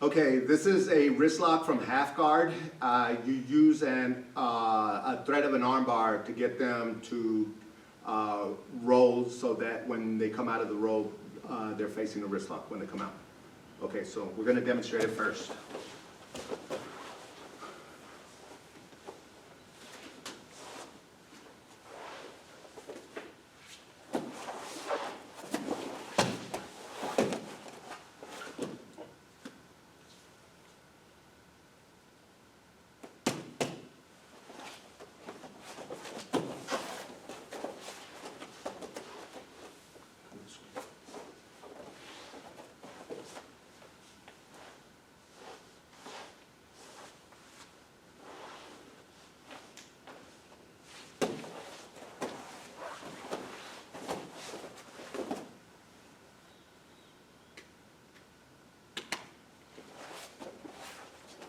Okay, this is a wrist lock from half guard. You use a thread of an arm bar to get them to roll so that when they come out of the roll, they're facing the wrist lock when they come out. Okay, so we're going to demonstrate it first.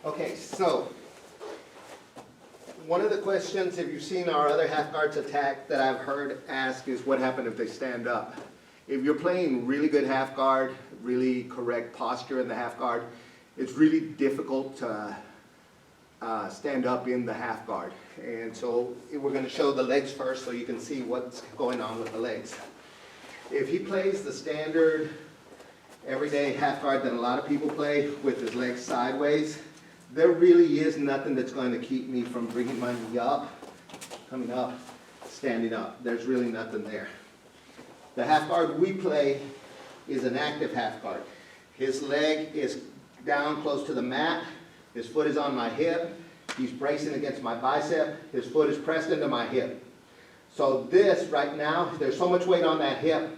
Okay, so one of the questions, if you've seen our other half guards attack, that I've heard asked is what happened if they stand up? If you're playing really good half guard, really correct posture in the half guard, it's really difficult to stand up in the half guard. And so we're going to show the legs first so you can see what's going on with the legs. If he plays the standard everyday half guard that a lot of people play with his legs sideways, there really is nothing that's going to keep me from bringing my knee up, coming up, standing up. There's really nothing there. The half guard we play is an active half guard. His leg is down close to the mat. His foot is on my hip. He's bracing against my bicep. His foot is pressed into my hip. So this right now, there's so much weight on that hip,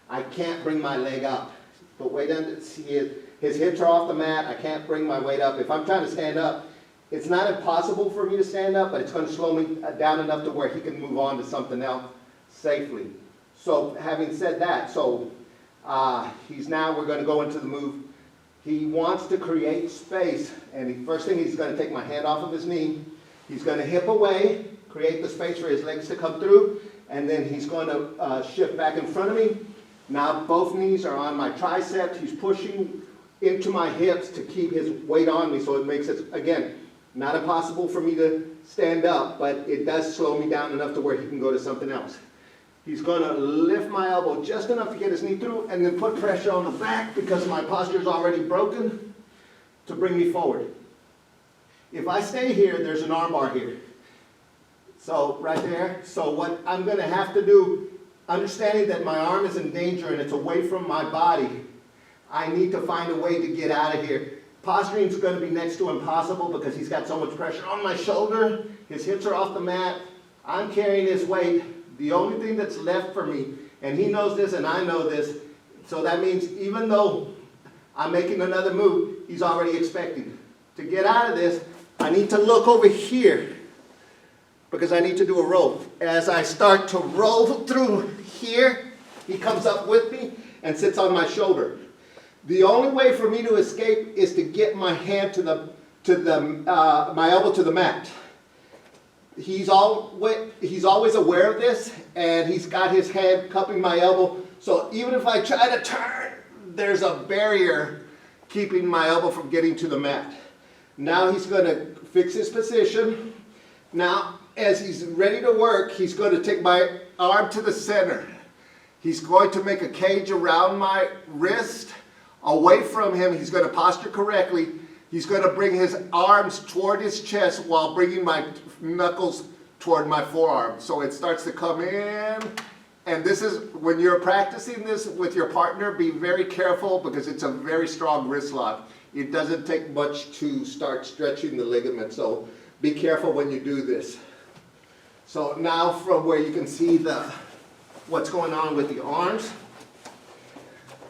I can't bring my leg up. But wait until his hips are off the mat. I can't bring my weight up. If I'm trying to stand up, it's not impossible for me to stand up, but it's going to slow me down enough to where he can move on to something else safely. So having said that, we're going to go into the move. He wants to create space, and the first thing, he's going to take my hand off of his knee. He's going to hip away, create the space for his legs to come through, and then he's going to shift back in front of me. Now both knees are on my triceps. He's pushing into my hips to keep his weight on me, so it makes it, again, not impossible for me to stand up, but it does slow me down enough to where he can go to something else. He's going to lift my elbow just enough to get his knee through and then put pressure on the back because my posture is already broken to bring me forward. If I stay here, there's an arm bar here. So right there. So what I'm going to have to do, understanding that my arm is in danger and it's away from my body, I need to find a way to get out of here. Posturing is going to be next to impossible because he's got so much pressure on my shoulder. His hips are off the mat. I'm carrying his weight. The only thing that's left for me, and he knows this and I know this, so that means even though I'm making another move, he's already expecting. To get out of this, I need to look over here because I need to do a roll. As I start to roll through here, he comes up with me and sits on my shoulder. The only way for me to escape is to get my hand my elbow to the mat. He's always aware of this, and he's got his hand cupping my elbow. So even if I try to turn, there's a barrier keeping my elbow from getting to the mat. Now he's going to fix his position. Now, as he's ready to work, he's going to take my arm to the center. He's going to make a cage around my wrist, away from him. He's going to posture correctly. He's going to bring his arms toward his chest while bringing my knuckles toward my forearm. So it starts to come in. And this is, when you're practicing this with your partner, be very careful because it's a very strong wrist lock. It doesn't take much to start stretching the ligament. So be careful when you do this. So now from where you can see what's going on with the arms.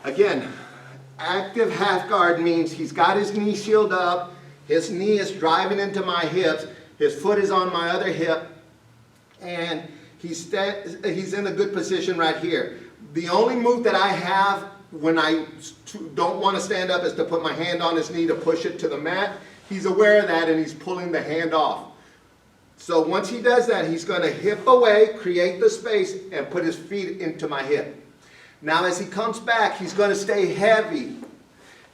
Again, active half guard means he's got his knee shield up, his knee is driving into my hips, his foot is on my other hip, and he's in a good position right here. The only move that I have when I don't want to stand up is to put my hand on his knee to push it to the mat. He's aware of that and he's pulling the hand off. So once he does that, he's going to hip away, create the space, and put his feet into my hip. Now as he comes back, he's going to stay heavy.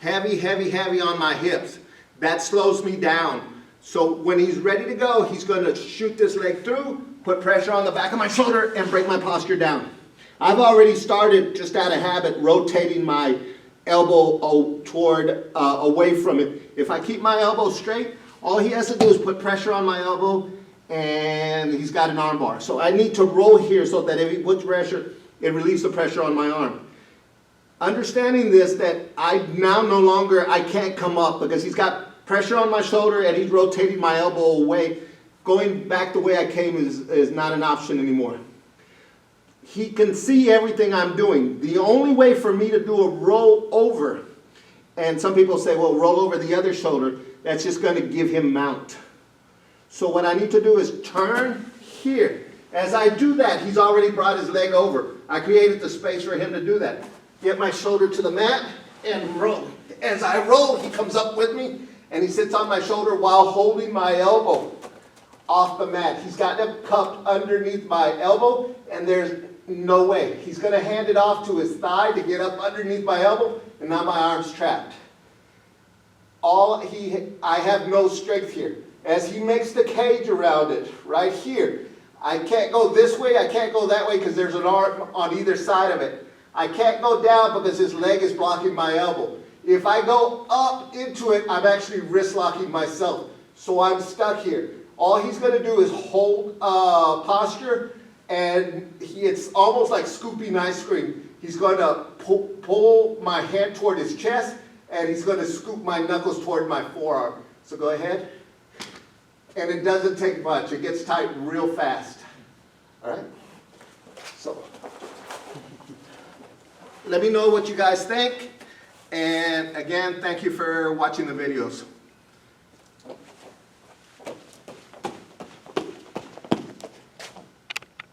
heavy, heavy, heavy on my hips. That slows me down. So when he's ready to go, he's going to shoot this leg through, put pressure on the back of my shoulder, and break my posture down. I've already started, just out of habit, rotating my elbow toward, away from it. If I keep my elbow straight, all he has to do is put pressure on my elbow, and he's got an arm bar. So I need to roll here so that if he puts pressure, it relieves the pressure on my arm. Understanding this, that I now no longer, I can't come up because he's got pressure on my shoulder and he's rotating my elbow away. Going back the way I came is not an option anymore. He can see everything I'm doing. The only way for me to do a roll over, and some people say, well, roll over the other shoulder, that's just going to give him mount. So what I need to do is turn here. As I do that, he's already brought his leg over. I created the space for him to do that. Get my shoulder to the mat and roll. As I roll, he comes up with me and he sits on my shoulder while holding my elbow off the mat. He's got it cupped underneath my elbow, and there's no way. He's going to hand it off to his thigh to get up underneath my elbow, and now my arm's trapped. I have no strength here. As he makes the cage around it, right here, I can't go this way, I can't go that way because there's an arm on either side of it. I can't go down because his leg is blocking my elbow. If I go up into it, I'm actually wrist locking myself. So I'm stuck here. All he's going to do is hold posture, and it's almost like scooping ice cream. He's going to pull my hand toward his chest, and he's going to scoop my knuckles toward my forearm. So go ahead. And it doesn't take much. It gets tight real fast. All right? So let me know what you guys think. And again, thank you for watching the videos.